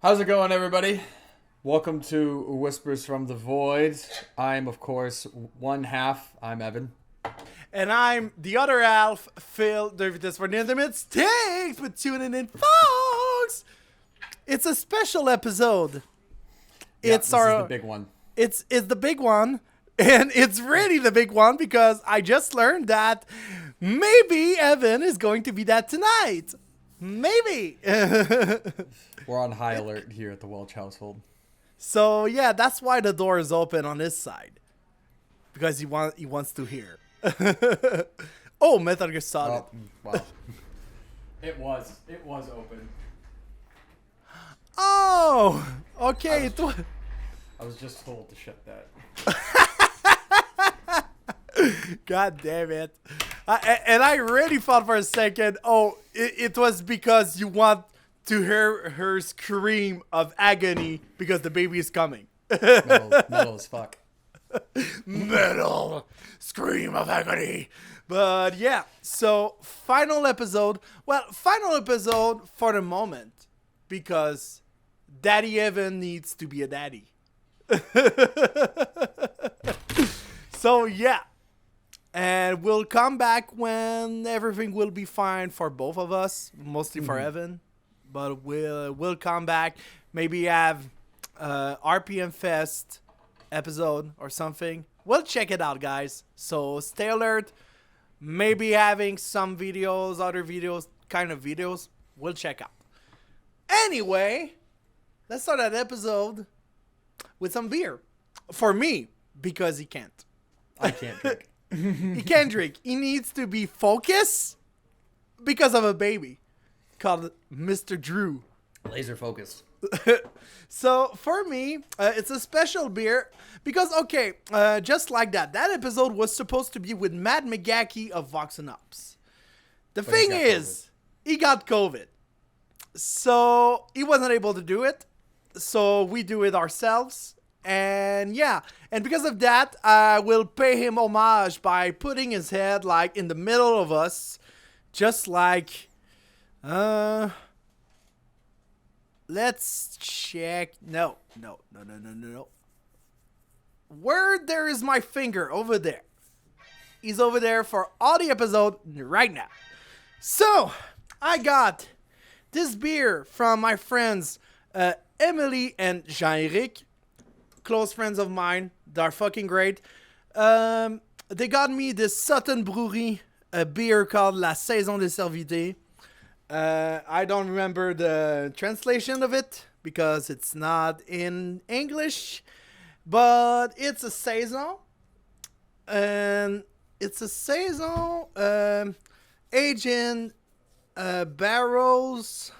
How's it going, everybody? Welcome to Whispers from the Void. I'm, of course, one half. I'm Evan. And I'm the other half, Phil. This for the intimate. Thanks for tuning in, folks. It's a special episode. This is the big one. It's the big one, and it's really the big one because I just learned that maybe Evan is going to be that tonight. Maybe. We're on high alert here at the Welch household. So yeah, that's why the door is open on this side, because he wants to hear. Oh, Metal Gear Solid. Oh, wow. It was open. Oh, okay. I was just told to shut that. God damn it. And I really thought for a second, it was because you want to hear her scream of agony because the baby is coming. Metal as fuck. Metal scream of agony. But yeah, so final episode. Well, final episode for the moment because Daddy Evan needs to be a daddy. So yeah. And we'll come back when everything will be fine for both of us, mostly for Evan. But we'll come back. Maybe have RPM Fest episode or something. We'll check it out, guys. So stay alert. Maybe having some videos, other videos, kind of videos. We'll check out. Anyway, let's start that episode with some beer. For me, because he can't. I can't drink. He can't drink. He needs to be focused because of a baby called Mr. Drew. Laser focused. So for me, it's a special beer because, just like that episode was supposed to be with Matt McGackie of VOX&HOPS. The thing is, he got COVID. So he wasn't able to do it. So we do it ourselves. And yeah, and because of that, I will pay him homage by putting his head like in the middle of us, just like, let's check. No. Where there is my finger over there. He's over there for all the episode right now. So I got this beer from my friends Emily and Jean-Eric. Close friends of mine. They're fucking great. They got me this Sutton Brouerie, a beer called La Saison Des Cervidés. I don't remember the translation of it because it's not in English. But it's a Saison. And it's a Saison aged in barrels.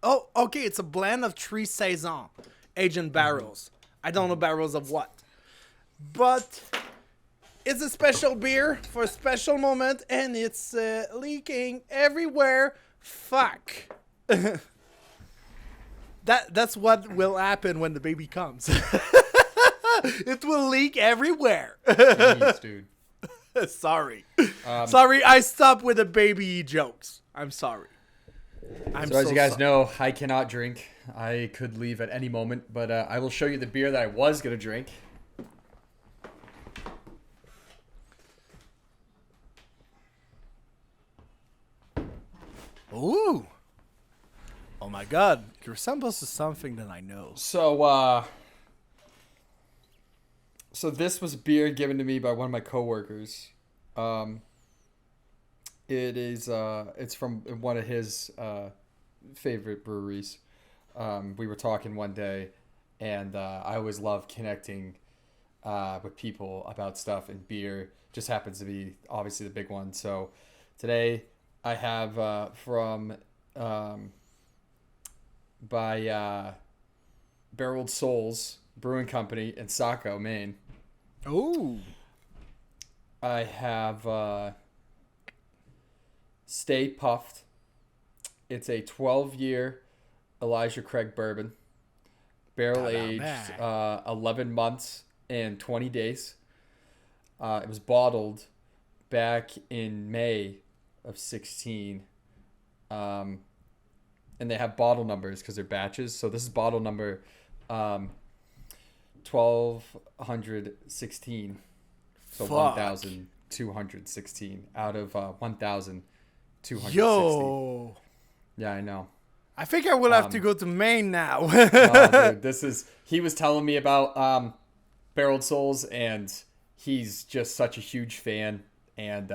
Oh, okay. It's a blend of 3 Saison aged in barrels. I don't know barrels of what. But it's a special beer for a special moment. And it's leaking everywhere. Fuck. That's what will happen when the baby comes. It will leak everywhere. Jeez, dude. Sorry. Sorry, I stopped with the baby jokes. I'm sorry. So as you guys know, I cannot drink. I could leave at any moment, but I will show you the beer that I was going to drink. Ooh. Oh my god. It resembles to something that I know. So this was beer given to me by one of my coworkers. It's from one of his favorite breweries. We were talking one day, and I always love connecting with people about stuff, and beer just happens to be obviously the big one. So today I have from by Barreled Souls Brewing Company in Saco, Maine. Ooh. I have Stay Puffed. It's a 12-year Elijah Craig bourbon, barrel aged 11 months and 20 days. It was bottled back in May of 16, and and they have bottle numbers because they're batches. So this is bottle number 1216. So 1216 out of 1260. Yo. Yeah, I know. I think I will have to go to Maine now. Oh, dude, he was telling me about Barreled Souls, and he's just such a huge fan and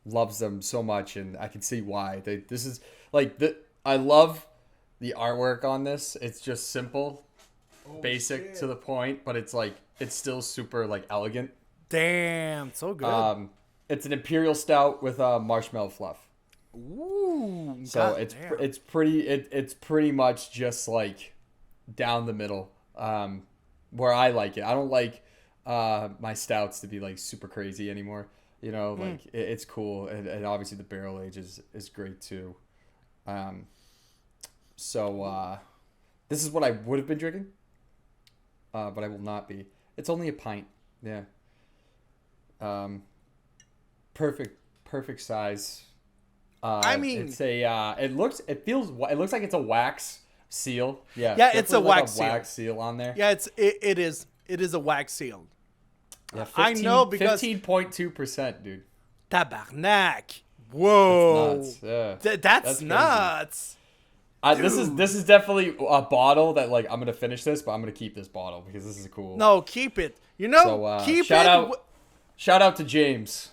loves them so much, and I can see why. I love the artwork on this. It's just simple, basic to the point, but it's still super like elegant. Damn, so good. It's an imperial stout with marshmallow fluff. Ooh, So it's pretty much just like down the middle, where I like it. I don't like my stouts to be like super crazy anymore. You know, like it's cool, and obviously the barrel age is great too. So this is what I would have been drinking, but I will not be. It's only a pint. Yeah. Perfect size. I mean, it's it looks like it's a wax seal. Yeah. Yeah, it's a like wax seal on there. Yeah, it is a wax seal. Yeah, I know because 15.2%, dude. Tabarnak. Whoa. That's nuts. Yeah. That's nuts. This is definitely a bottle that like I'm gonna finish this, but I'm gonna keep this bottle because this is cool. No, keep it. You know, So keep shout out to James.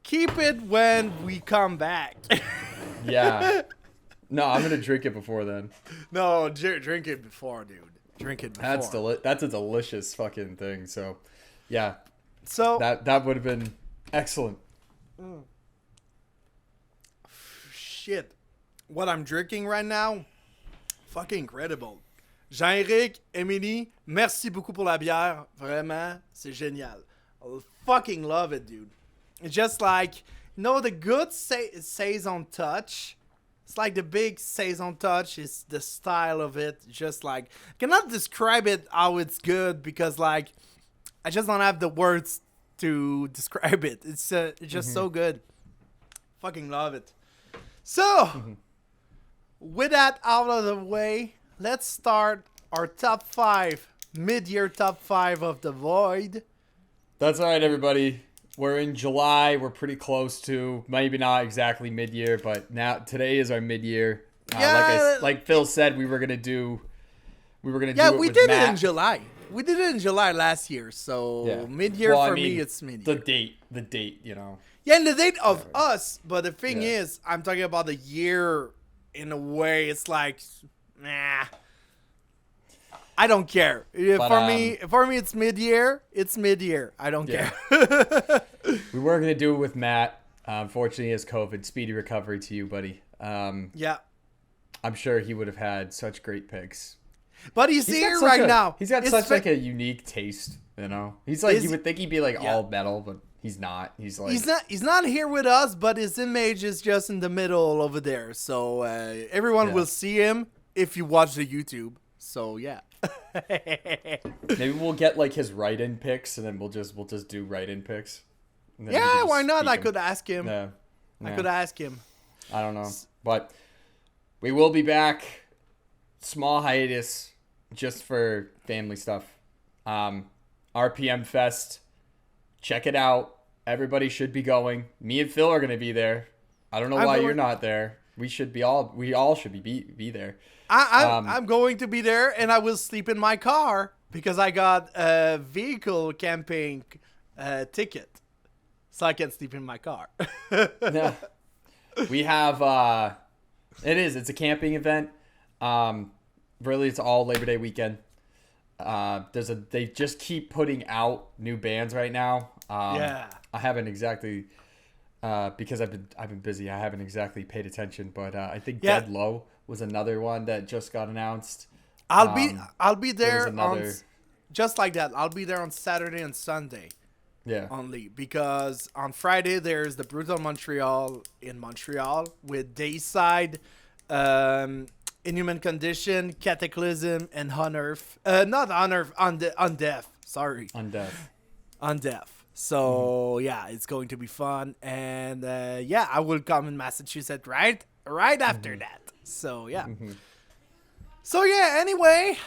Keep it when we come back. Yeah. No, I'm gonna drink it before then. No, drink it before, dude. Drink it before. That's a delicious fucking thing. So, yeah. So that would have been excellent. Shit. What I'm drinking right now, fucking incredible. Jean-Éric, Émilie, merci beaucoup pour la bière. Vraiment, c'est génial. I fucking love it, dude. It's just like, the good Saison touch. It's like the big Saison touch is the style of it. Just like, I cannot describe it how it's good because like, I just don't have the words to describe it. It's just so good. Fucking love it. So, with that out of the way, let's start our mid-year top 5 of the Void. That's all right, everybody. We're in July. We're pretty close to, maybe not exactly mid-year, but today is our mid-year. Like Phil said, we were gonna do it with Matt. It in July. We did it in July last year, so mid-year me, it's mid-year. The date, you know. Yeah, and the date of us, but the thing is, I'm talking about the year in a way. It's like, nah. I don't care. For me, it's mid-year. It's mid-year. I don't care. We were gonna do it with Matt. Unfortunately, he has COVID. Speedy recovery to you, buddy. Yeah. I'm sure he would have had such great picks. But he's here right now. He's got such like a unique taste, you know. He's like you would think he'd be like all metal, but he's not. He's like he's not here with us, but his image is just in the middle over there. So everyone will see him if you watch the YouTube. So yeah. Maybe we'll get like his write-in picks, and then we'll just do write-in picks. Yeah, why not? I could ask him. Yeah. I could ask him. I don't know, but we will be back. Small hiatus, just for family stuff. RPM Fest, check it out. Everybody should be going. Me and Phil are gonna be there. I don't know why you're not there. We all should be there. I'm going to be there, and I will sleep in my car because I got a vehicle camping ticket, so I can sleep in my car. Yeah. We have it's a camping event. Really, it's all Labor Day weekend. They just keep putting out new bands right now. I haven't exactly because I've been busy. I haven't exactly paid attention, but I think Dead Low was another one that just got announced. I'll be there on just like that. I'll be there on Saturday and Sunday. Yeah. Only because on Friday there's the Brutal Montreal in Montreal with Dayside, Inhuman Condition, Cataclysm, and Unearth. Not Unearth, Undeath. Sorry. Undeath. So yeah, it's going to be fun, and I will come in Massachusetts right after that. So yeah. Mm-hmm. So yeah. Anyway,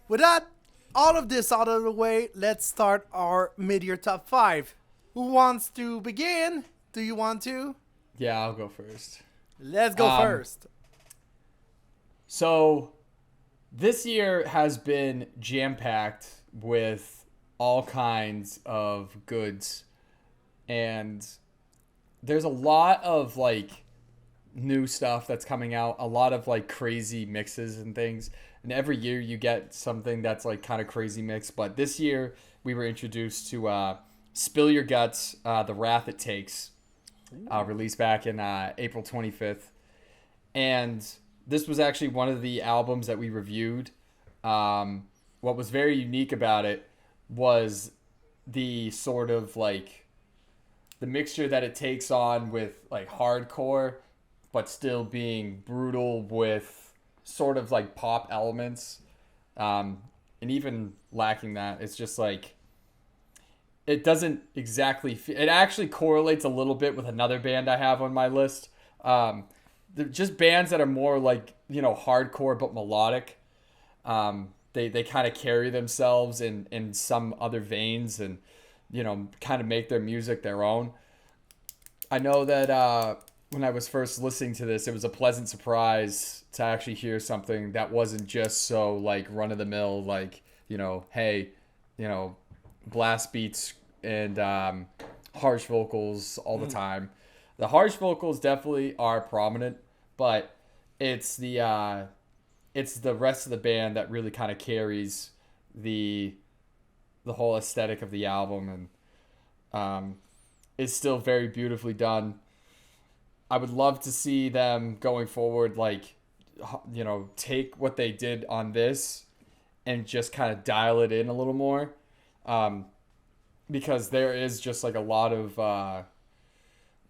with that, all of this out of the way, let's start our mid-year top 5. Who wants to begin? Do you want to? Yeah, I'll go first. Let's go first. So, this year has been jam-packed with all kinds of goods. And there's a lot of, like, new stuff that's coming out. A lot of, like, crazy mixes and things. And every year you get something that's, like, kind of crazy mix. But this year we were introduced to Spill Your Guts, The Wrath It Takes, released back in April 25th. And this was actually one of the albums that we reviewed. What was very unique about it was the sort of like the mixture that it takes on with like hardcore, but still being brutal with sort of like pop elements. And even lacking that, it's just like, it doesn't exactly, it actually correlates a little bit with another band I have on my list. They're just bands that are more like, you know, hardcore but melodic. They kind of carry themselves in some other veins and, you know, kind of make their music their own. I know that when I was first listening to this, it was a pleasant surprise to actually hear something that wasn't just so like run of the mill, like, you know, hey, you know, blast beats and harsh vocals all the time. The harsh vocals definitely are prominent, but it's the rest of the band that really kind of carries the whole aesthetic of the album, and it's still very beautifully done. I would love to see them going forward, like, you know, take what they did on this and just kind of dial it in a little more, because there is just like a lot of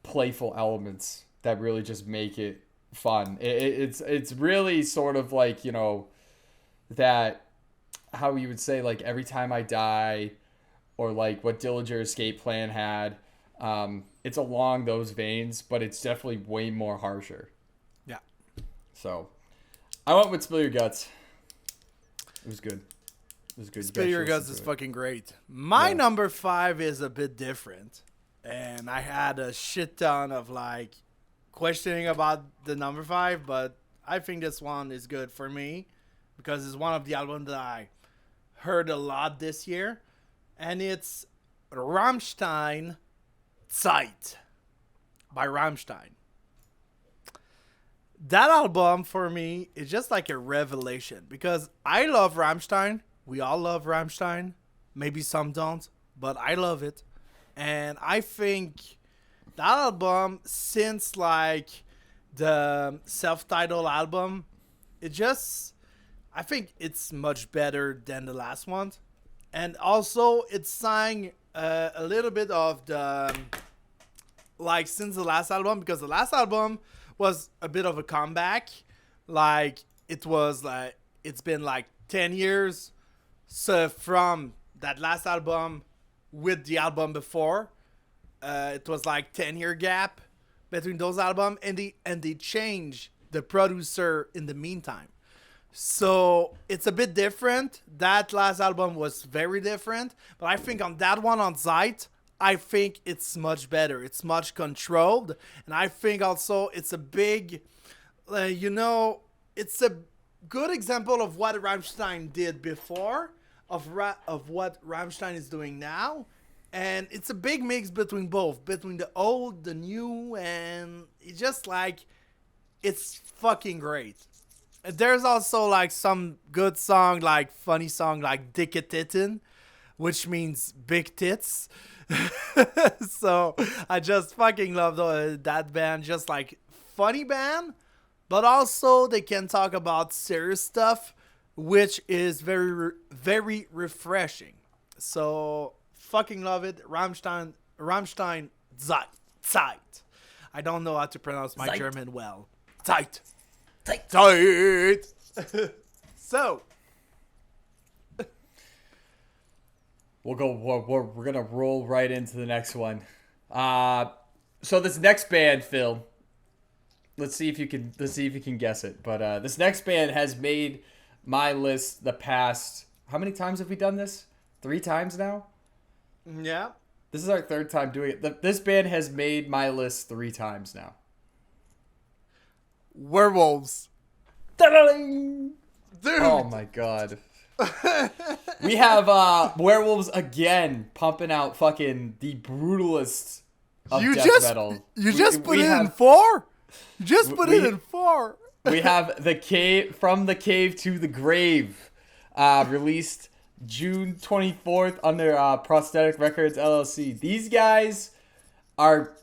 playful elements that really just make it fun. It's really sort of like, you know, that, how you would say, like Every Time I Die, or like what Dillinger Escape Plan had. It's along those veins, but it's definitely way more harsher. Yeah. So I went with Spill Your Guts. It was good. It was good. Spill Your Guts is fucking great. My number 5 is a bit different. And I had a shit ton of like questioning about the number 5, but I think this one is good for me because it's one of the albums that I heard a lot this year. And it's Rammstein Zeit by Rammstein. That album for me is just like a revelation because I love Rammstein. We all love Rammstein. Maybe some don't, but I love it. And I think that album, since like the self-titled album, I think it's much better than the last one. And also it sang a little bit of the, like, since the last album, because the last album was a bit of a comeback. Like, it was like, it's been like 10 years. So from that last album with the album before, it was like 10-year gap between those albums, and they changed the producer in the meantime. So it's a bit different. That last album was very different, but I think on that one, on Zeit, I think it's much better. It's much controlled, and I think also it's a big, it's a good example of what Rammstein did before, of what Rammstein is doing now, and it's a big mix between both, between the old, the new, and it's just like, it's fucking great. There's also like some good song, like funny song, like Dicke Titten, which means big tits. So I just fucking love that band. Just like funny band, but also they can talk about serious stuff, which is very, very refreshing. So fucking love it. Rammstein Zeit. I don't know how to pronounce my Zeit. German well. Zeit. Zeit. Zeit. So we're gonna roll right into the next one. So this next band, Phil, Let's see if you can guess it. But this next band has made my list the past. How many times have we done this? 3 times now. Yeah. This is our 3rd time doing it. This band has made my list 3 times now. Werewolves. Dude. Dude. Oh my god. We have Werewolves again pumping out fucking the brutalest of death metal. You just put it in 4? You just put it in 4. We have From the Cave to the Grave, released June 24th under Prosthetic Records LLC. These guys are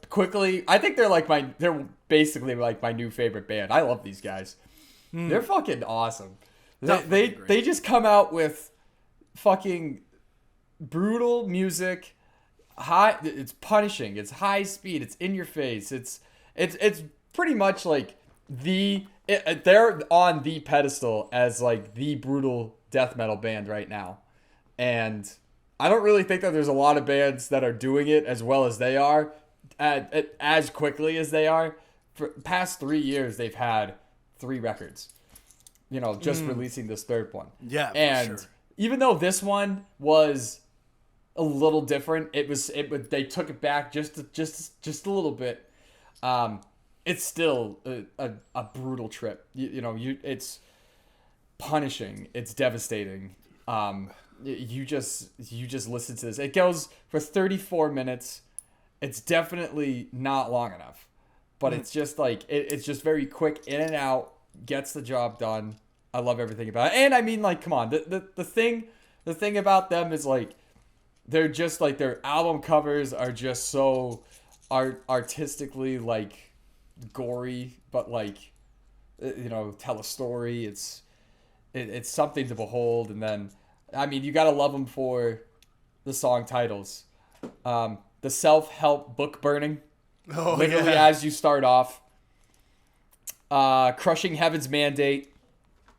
I think they're basically like my new favorite band. I love these guys. They're fucking awesome. They just come out with fucking brutal music. It's punishing. It's high speed. It's in your face. It's pretty much like they're on the pedestal as like the brutal death metal band right now. And I don't really think that there's a lot of bands that are doing it as well as they are, as quickly as they are. For past 3 years, they've had 3 records. Just releasing this 3rd one. Yeah, and sure. Even though this one was a little different, they took it back just a little bit. It's still a brutal trip. It's punishing. It's devastating. You just listen to this. It goes for 34 minutes. It's definitely not long enough, but it's just like it's just very quick, in and out, gets the job done. I love everything about it. And I mean, like, come on, the thing about them is like they're just like their album covers are just so artistically like gory, but like tell a story. It's something to behold. And then I mean, you gotta love them for the song titles. The self-help book burning, literally as you start off. Crushing Heaven's Mandate,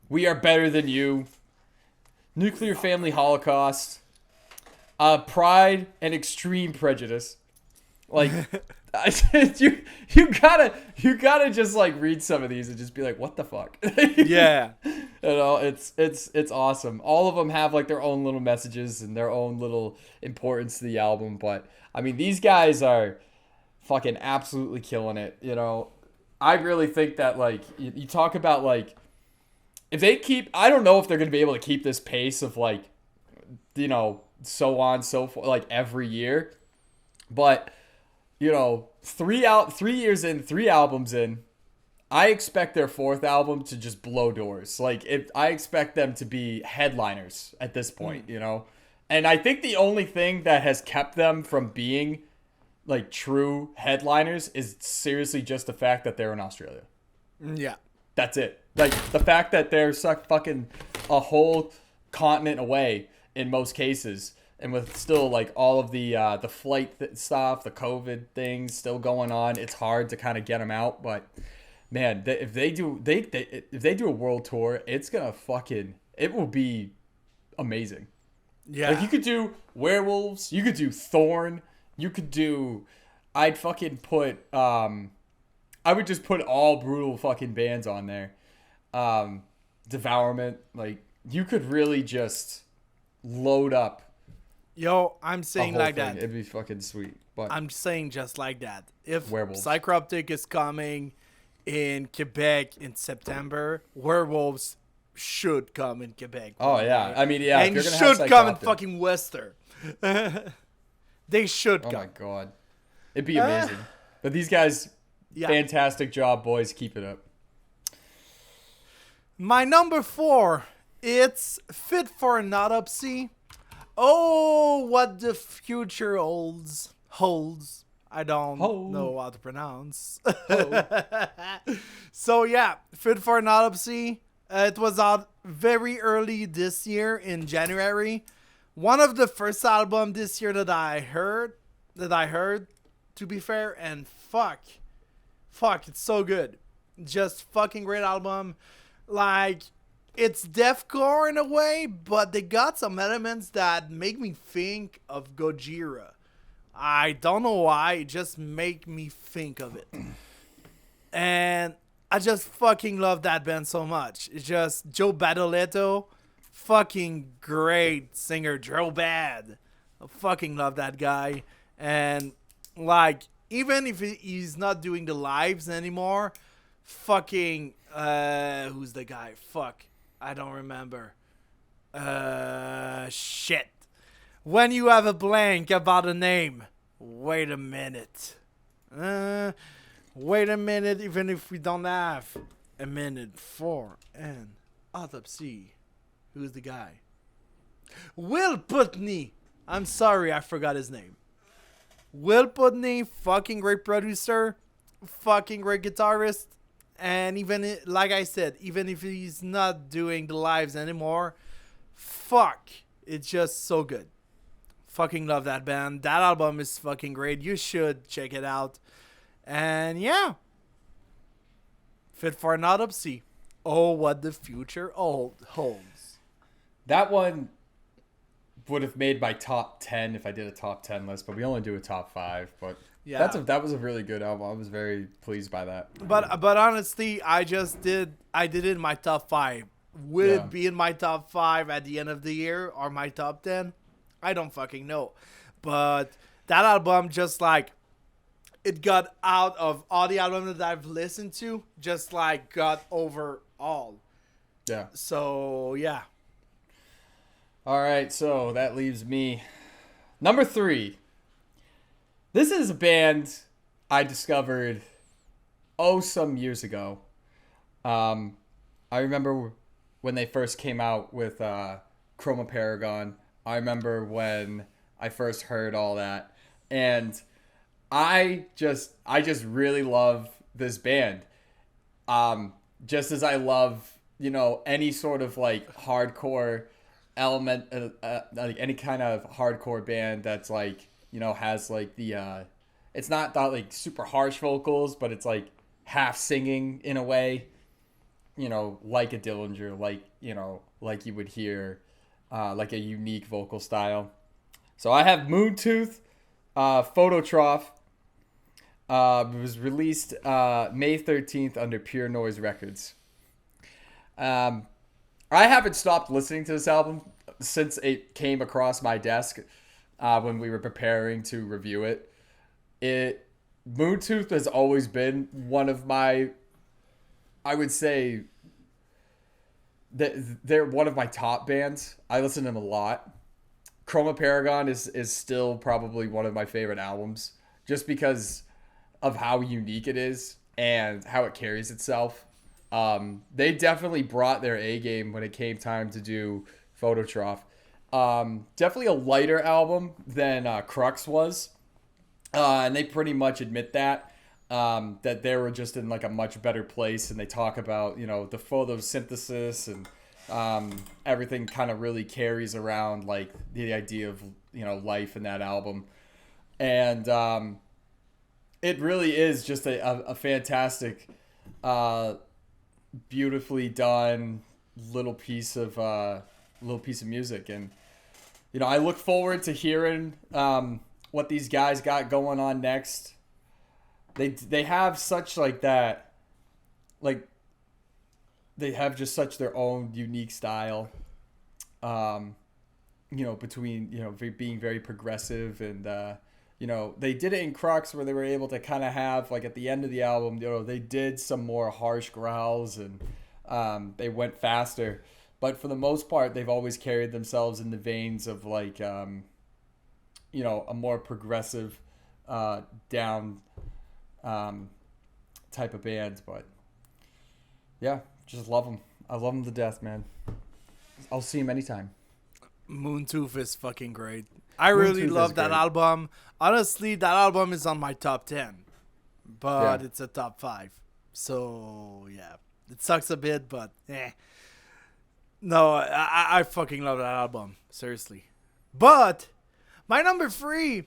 We Are Better Than You, Nuclear Family Holocaust, Pride and Extreme Prejudice. Like, you gotta just like read some of these and just be like, what the fuck? Yeah. It's awesome. All of them have like their own little messages and their own little importance to the album. But I mean, these guys are fucking absolutely killing it. I really think that like you talk about like if they keep, I don't know if they're gonna be able to keep this pace of like so on so forth like every year, but 3 years in, 3 albums in, I expect their 4th album to just blow doors. Like I expect them to be headliners at this point, and I think the only thing that has kept them from being like true headliners is seriously just the fact that they're in Australia. Yeah. That's it. Like the fact that they're fucking a whole continent away in most cases, and with still like all of the flight stuff, the COVID things still going on, it's hard to kind of get them out. But man, if they do a world tour, it will be amazing. Yeah. Like you could do Werewolves, you could do Thorn. You could do, I'd fucking put, I would just put all brutal fucking bands on there. Devourment, like, you could really just load up. Yo, I'm saying like thing. that. It'd be fucking sweet. But I'm saying just like that. If Werewolves. Psychroptic is coming in Quebec in September, Werewolves should come in Quebec. Oh, yeah. I mean, yeah. And if you're should gonna have come in fucking Western. They should come. Oh my god. It'd be amazing. But these guys, fantastic job, boys. Keep it up. My number 4, it's Fit for an Autopsy. Oh, what the future holds. I don't know how to pronounce. So yeah, Fit for an Autopsy. It was out very early this year in January. One of the first album this year that I heard, to be fair, and fuck, it's so good. Just fucking great album. Like, it's deathcore in a way, but they got some elements that make me think of Gojira. I don't know why, it just make me think of it. And I just fucking love that band so much. It's just Joe Badoletto, fucking great singer, Joe Bad. I fucking love that guy. And like, even if he's not doing the lives anymore, fucking who's the guy? Fuck, I don't remember. Shit. When you have a blank about a name, wait a minute. Wait a minute, even if we don't have a minute for an autopsy. Who's the guy? Will Putney. I'm sorry, I forgot his name. Will Putney, fucking great producer, fucking great guitarist, and even like I said, even if he's not doing the lives anymore, fuck, it's just so good. Fucking love that band. That album is fucking great. You should check it out. And yeah, Fit for an Autopsy. Oh, what the future holds. That one would have made my top 10 if I did a top 10 list, but we only do a top 5. But yeah, that was a really good album. I was very pleased by that. But honestly, I did it in my top 5. Will it be in my top 5 at the end of the year or my top 10? I don't fucking know. But that album, just like, it got out of all the albums that I've listened to, just like got over all. Yeah. So, yeah. All right, so that leaves me. Number 3. This is a band I discovered some years ago. I remember when they first came out with Chroma Paragon. I remember when I first heard all that. And I just really love this band. Just as I love, any sort of like hardcore element, like any kind of hardcore band that's like, has like the, it's not that like super harsh vocals, but it's like half singing in a way, like a Dillinger, like you would hear, like a unique vocal style. So I have Moontooth, Phototroph. It was released May 13th under Pure Noise Records. I haven't stopped listening to this album since it came across my desk when we were preparing to review it. Moontooth has always been one of my, I would say, they're one of my top bands. I listen to them a lot. Chroma Paragon is still probably one of my favorite albums, just because of how unique it is and how it carries itself. They definitely brought their A game when it came time to do Phototroph. Definitely a lighter album than Crux was. And they pretty much admit that they were just in like a much better place. And they talk about, the photosynthesis and everything kind of really carries around like the idea of, life in that album. And it really is just a fantastic, beautifully done little piece of music. And I look forward to hearing what these guys got going on next. They have such like that, like they have just such their own unique style. Between being very progressive and they did it in Crux where they were able to kind of have like at the end of the album, they did some more harsh growls and they went faster. But for the most part, they've always carried themselves in the veins of like, a more progressive, down type of band. But yeah, just love them. I love them to death, man. I'll see them anytime. Moontooth is fucking great. I really love that album. Honestly, that album is on my top 10, but it's a top 5. So yeah, it sucks a bit, but no, I fucking love that album. Seriously. But my number 3, it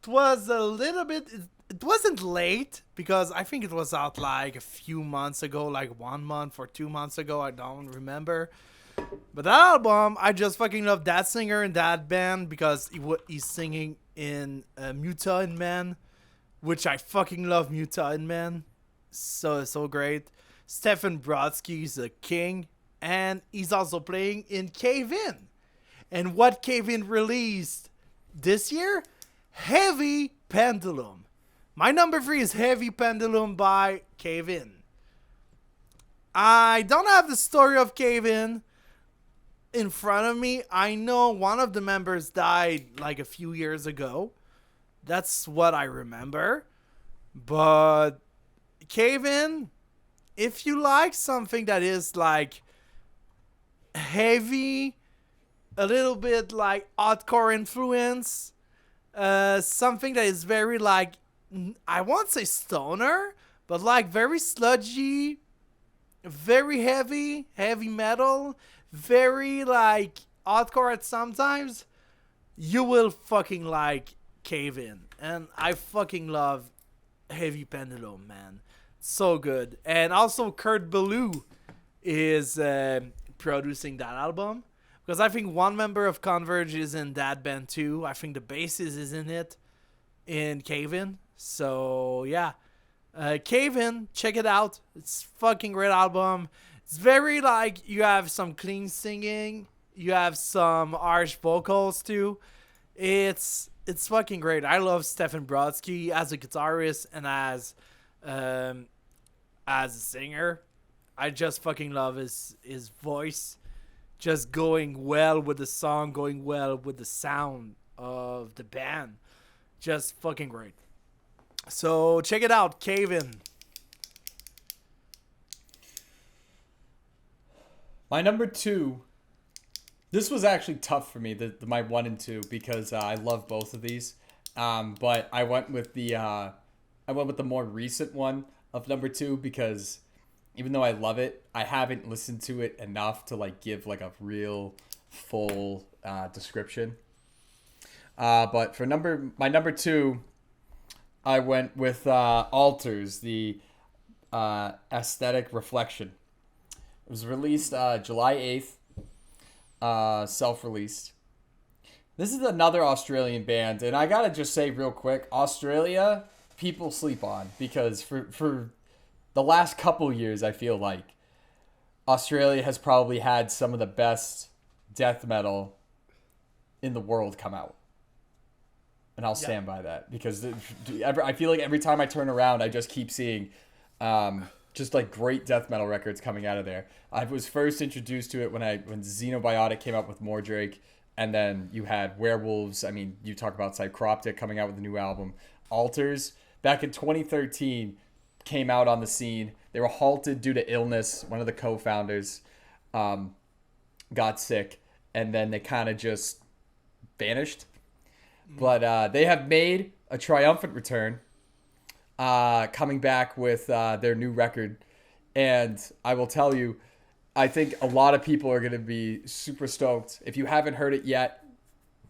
was a little bit, it wasn't late because I think it was out like a few months ago, like 1 month or 2 months ago. I don't remember. But that album, I just fucking love that singer and that band because he's singing in Mutant Man, which I fucking love Mutant Man. So great. Stefan Brodsky is a king, and he's also playing in Cave In. And what Cave In released this year? Heavy Pendulum. My number 3 is Heavy Pendulum by Cave In. I don't have the story of Cave in front of me. I know one of the members died like a few years ago. That's what I remember. But Cave In, if you like something that is like heavy, a little bit like hardcore influence, something that is very like, I won't say stoner, but like very sludgy, very heavy metal, very like hardcore at sometimes, you will fucking like Cave In. And I fucking love Heavy Pendulum, man. So good. And also Kurt Ballou is producing that album, because I think one member of Converge is in that band too. I think the bassist is in it, in Cave In. So yeah, Cave In, check it out. It's fucking great album. It's very like, you have some clean singing, you have some harsh vocals too. It's fucking great. I love Stefan Brodsky as a guitarist and as a singer. I just fucking love his voice, just going well with the song, going well with the sound of the band. Just fucking great. So check it out, Cave In. My number 2. This was actually tough for me, my 1 and 2, because I love both of these. But I went with the more recent one of number 2, because even though I love it, I haven't listened to it enough to like give like a real full description. But for my number 2, I went with Alters, the Aesthetic Reflection. It was released July 8th, self-released. This is another Australian band, and I gotta just say real quick, Australia, people sleep on, because for the last couple years, I feel like Australia has probably had some of the best death metal in the world come out. And I'll stand by that, because I feel like every time I turn around, I just keep seeing just like great death metal records coming out of there. I was first introduced to it when Xenobiotic came out with Mordrake, and then you had Werewolves. I mean, you talk about Psychroptic coming out with a new album. Alters, back in 2013, came out on the scene. They were halted due to illness. One of the co-founders got sick, and then they kind of just vanished. But they have made a triumphant return, coming back with their new record. And I will tell you, I think a lot of people are going to be super stoked. If you haven't heard it yet,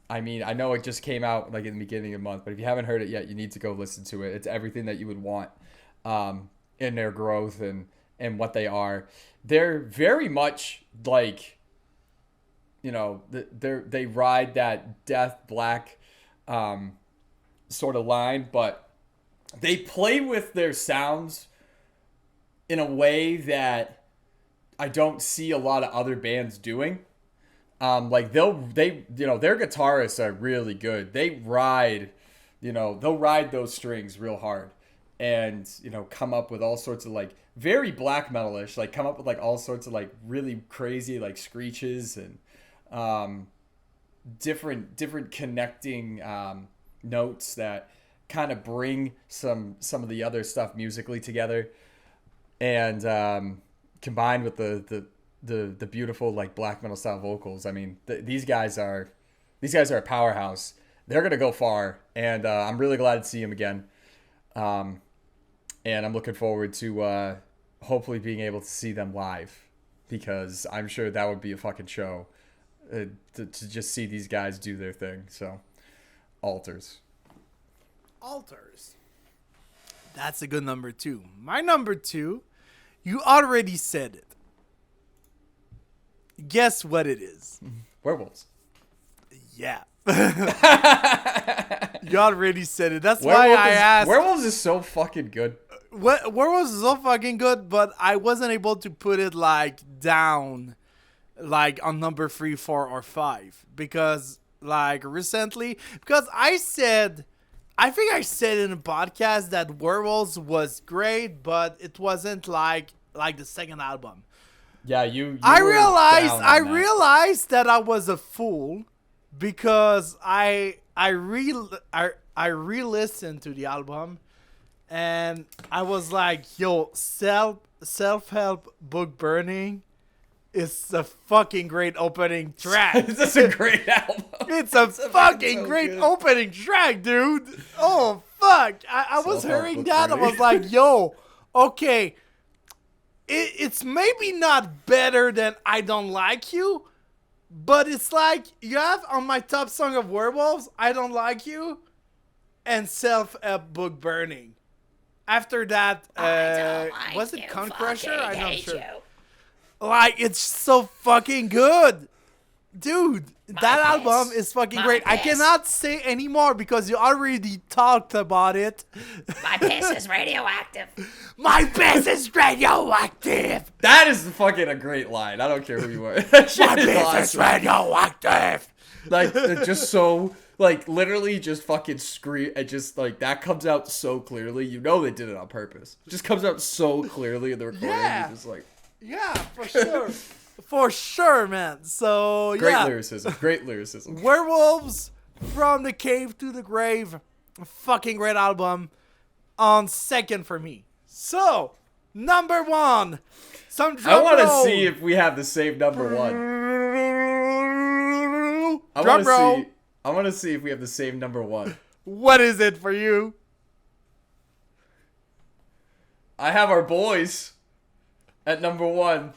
I mean, I know it just came out like in the beginning of the month, but if you haven't heard it yet, you need to go listen to it. It's everything that you would want in their growth and what they are. They're very much like, you know, they ride that death black sort of line, but they play with their sounds in a way that I don't see a lot of other bands doing. Like their guitarists are really good. They ride, they'll ride those strings real hard, and come up with all sorts of like very black metal-ish, like come up with like all sorts of like really crazy like screeches and different connecting notes that kind of bring some of the other stuff musically together, and combined with the beautiful like black metal style vocals. I mean, these guys are a powerhouse. They're gonna go far, and I'm really glad to see them again. And I'm looking forward to hopefully being able to see them live, because I'm sure that would be a fucking show to just see these guys do their thing. So, Alters. That's a good number 2. My number 2, you already said it. Guess what it is? Werewolves. Yeah. You already said it. That's why I asked. Werewolves is so fucking good. Werewolves is so fucking good, but I wasn't able to put it like down, like on number 3, 4, or 5 because like recently, because I think I said in a podcast that Werewolves was great, but it wasn't like the second album. Yeah, you I were realized down on I that. realized that I was a fool because I re-listened to the album and I was like, yo, self-help book burning is a fucking great opening track. That's a great album. It's a fucking so great good. opening track, dude. Oh, fuck. I was Self-help hearing book that. I burning. was like, yo, okay. It's maybe not better than I Don't Like You, but it's like you have on my top song of Werewolves, I Don't Like You, and Self-Help Book Burning. After that, was it Cunt Crusher? I'm not sure. Like, it's so fucking good. Dude, that album is fucking great. I cannot say anymore because you already talked about it. My piss is radioactive. My piss is radioactive. That is fucking a great line. I don't care who you are. That shit My is piss awesome. is radioactive. Like, it's just so, like, literally just fucking scream. It just, like, that comes out so clearly. You know they did it on purpose. It just comes out so clearly in the recording. Yeah. You're just like, Yeah, for sure. For sure, man. So, great yeah. lyricism. Great lyricism. Werewolves from the Cave to the Grave. Fucking great album. On second for me. So, number 1. Some drum I want to roll. see if we have the same number one. I Drum want to roll. see. I want to see if we have the same number one. What is it for you? I have our boys at number 1.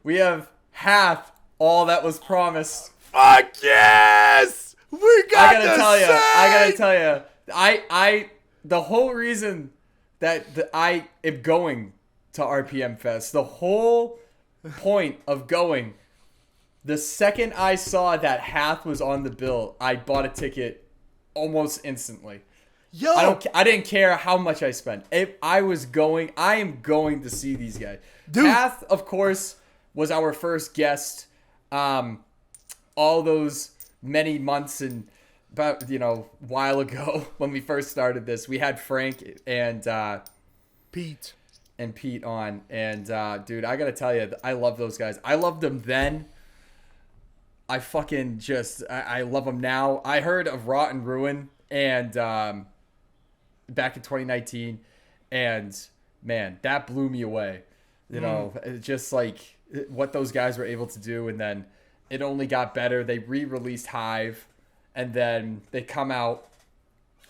We have Half All That Was Promised. Fuck yes! We got I gotta the tell you. I gotta same! tell you. I the whole reason that I am going to RPM Fest, the whole point of going, the second I saw that Half was on the bill, I bought a ticket almost instantly. Yo! I didn't care how much I spent. If I am going to see these guys. Dude. Half, of course, was our first guest. All those many months and about while ago when we first started this, we had Frank and Pete on, and dude, I gotta tell you, I love those guys. I loved them then. I fucking I love them now. I heard of Rot and Ruin and back in 2019, and man, that blew me away. It's just like what those guys were able to do, and then it only got better. They re-released Hive, and then they come out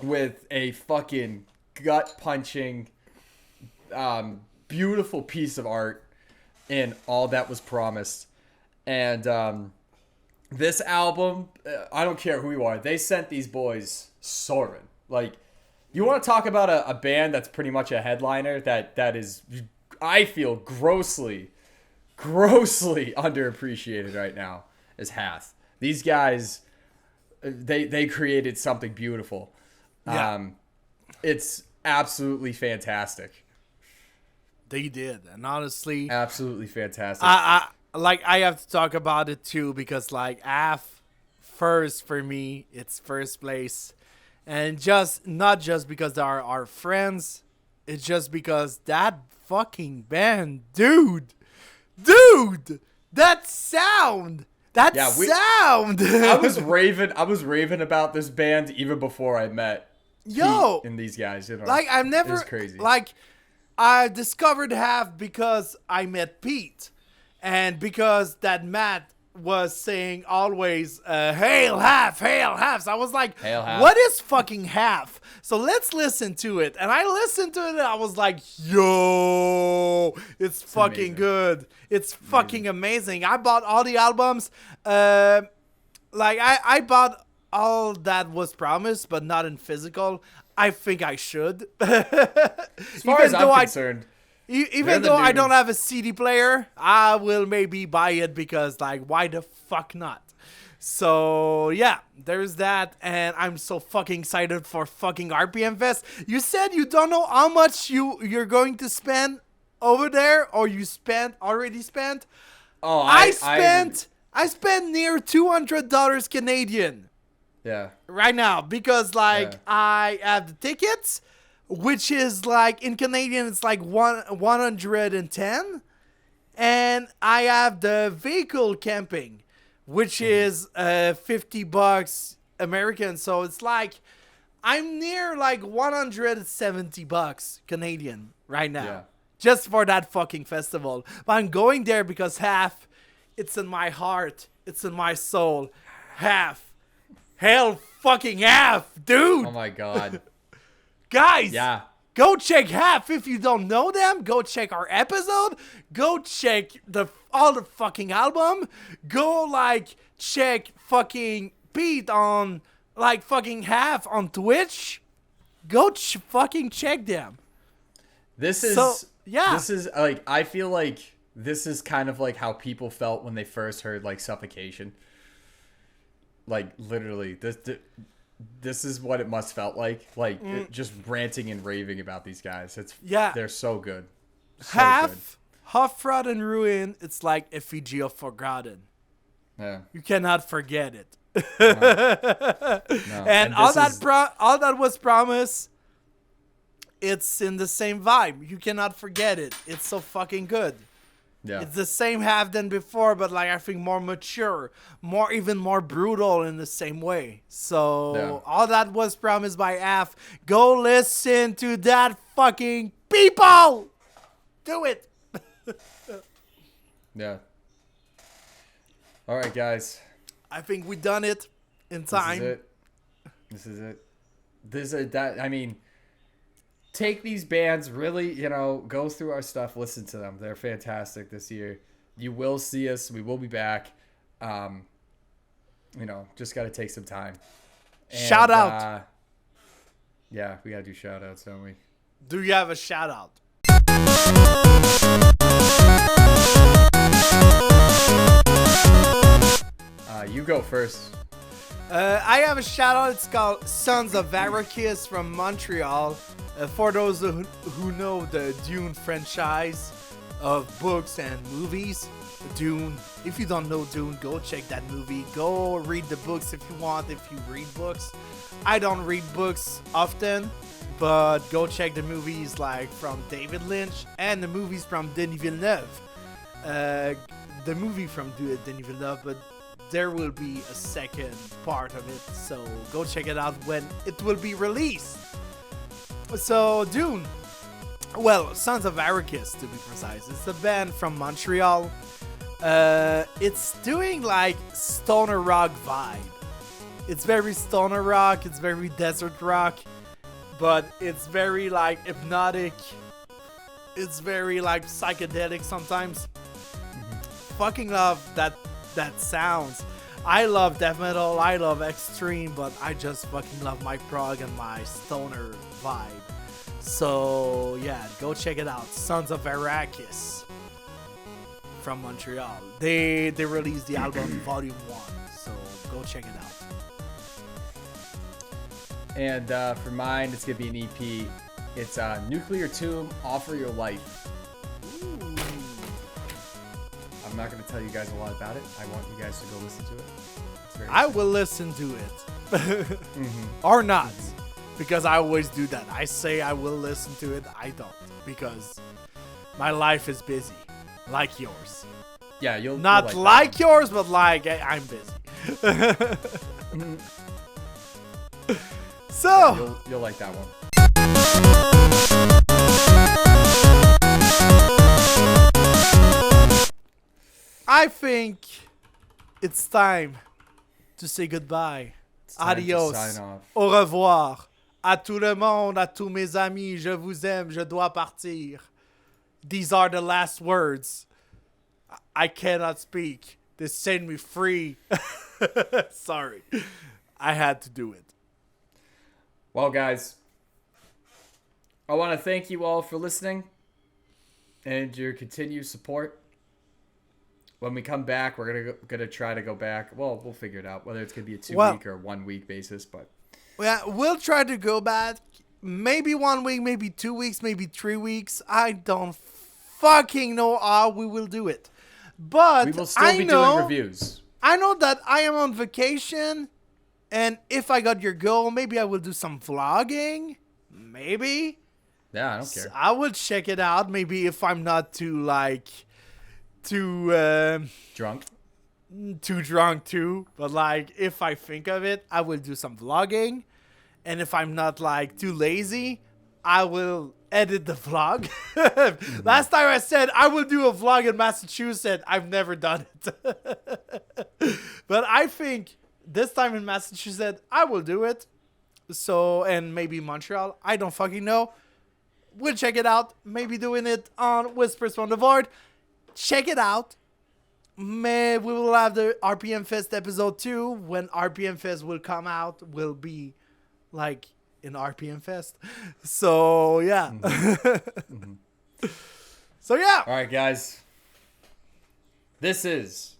with a fucking gut-punching, beautiful piece of art in All That Was Promised. And this album, I don't care who you are, they sent these boys soaring. Like, you want to talk about a band that's pretty much a headliner that is, I feel, grossly underappreciated right now, is Hath. These guys, they created something beautiful. Yeah. It's absolutely fantastic. They did, and honestly, Absolutely fantastic. I have to talk about it too because like first for me, it's first place, and not just because they are our friends, it's just because that fucking band, dude, that sound. Sound. I was raving about this band even before I met Pete and these guys. Like I've never, it's crazy. like I discovered Half because I met Pete, and because that Matt was saying always, hail Half. So I was like, Hail Half. what is fucking Half? So let's listen to it. And I listened to it and I was like, yo, it's fucking amazing. good. It's fucking amazing. I bought all the albums. I bought All That Was Promised, but not in physical. I think I should. As far as I'm concerned, Even the though I new- don't have a CD player, I will maybe buy it because, like, why the fuck not? So yeah, there's that, and I'm so fucking excited for fucking RPM Fest. You said you don't know how much you're going to spend over there, or you already spent. Oh, I spent near $200 Canadian. Yeah. Right now, because Yeah. I have the tickets, which is like in Canadian it's like 110, and I have the vehicle camping, which is $50 American. So it's like I'm near like $170 Canadian right now. Yeah. Just for that fucking festival. But I'm going there because half it's in my heart, it's in my soul. Hell fucking half, dude. Oh my god. Guys. Yeah. Go check Half if you don't know them. Go check our episode. Go check all the fucking album. Go like check fucking Pete on like fucking Half on Twitch. Go fucking check them. This is This is like I feel like this is kind of like how people felt when they first heard like Suffocation. Like literally, this is what it must felt like just ranting and raving about these guys. They're so good. So Half, good. Hot Rod and Ruin, it's like Effigy of Forgotten. Yeah. You cannot forget it. No. And all that was promised, it's in the same vibe. You cannot forget it. It's so fucking good. Yeah. It's the same Half than before, but like I think more mature, even more brutal in the same way. So all that was promised by Half. Go listen to that fucking people. Do it. Yeah. All right, guys. I think we done it in time. This is it. I mean, take these bands, really, go through our stuff, listen to them. They're fantastic this year. You will see us. We will be back. Just got to take some time. And, shout out. Yeah, we got to do shout outs, don't we? Do you have a shout out? You go first. I have a shout out. It's called Sons of Arrakis from Montreal. For those who know the Dune franchise of books and movies, Dune. If you don't know Dune, go check that movie. Go read the books if you want, if you read books. I don't read books often, but go check the movies like from David Lynch and the movies from Denis Villeneuve. The movie from Denis Villeneuve, but there will be a second part of it, so go check it out when it will be released. So, Dune. Well, Sons of Arrakis, to be precise. It's a band from Montreal. It's doing like stoner rock vibe. It's very stoner rock. It's very desert rock. But it's very like hypnotic. It's very like psychedelic sometimes. Fucking love that sounds. I love death metal, I love extreme, but I just fucking love my prog and my stoner vibe. So yeah, go check it out. Sons of Arrakis from Montreal. They released the album Volume 1, so go check it out. And for mine, it's gonna be an EP. It's Nuclear Tomb, Offer Your Life. Ooh. I'm not going to tell you guys a lot about it. I want you guys to go listen to it. I will listen to it. Or not. Because I always do that. I say I will listen to it. I don't. Because my life is busy. Like yours. Yeah, you'll not like yours, but like I'm busy. So. Yeah, you'll like that one. I think it's time to say goodbye. Adios. Au revoir. À tout le monde, à tous mes amis, je vous aime, je dois partir. These are the last words. I cannot speak. They send me free. Sorry. I had to do it. Well, guys, I want to thank you all for listening and your continued support. when we come back, we're gonna try to go back. Well, we'll figure it out whether it's gonna be a 2-week or 1 week basis. But yeah, we'll try to go back. Maybe 1 week, maybe 2 weeks, maybe 3 weeks. I don't fucking know how we will do it. But we will still be doing reviews. I know that I am on vacation, and if I got your goal, maybe I will do some vlogging. Maybe. Yeah, I don't care. I will check it out. Maybe if I'm not too Drunk. too drunk too. But like, if I think of it, I will do some vlogging. And if I'm not like too lazy, I will edit the vlog. Last time I said I will do a vlog in Massachusetts. I've never done it. But I think this time in Massachusetts, I will do it. So, and maybe Montreal. I don't fucking know. We'll check it out. Maybe doing it on Whispers from the Void. Check it out. We will have the RPM Fest episode 2. When RPM Fest will come out, will be like in RPM Fest. So, yeah. So, yeah. All right, guys. This is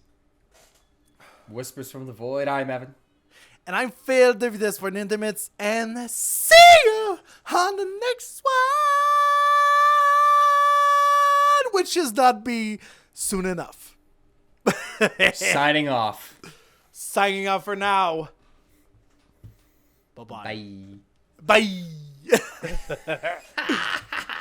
Whispers from the Void. I'm Evan. And I'm Phil, this for the Intimates. And see you on the next one. Which is not be soon enough. Signing off. Signing off for now. Bye-bye. Bye. Bye.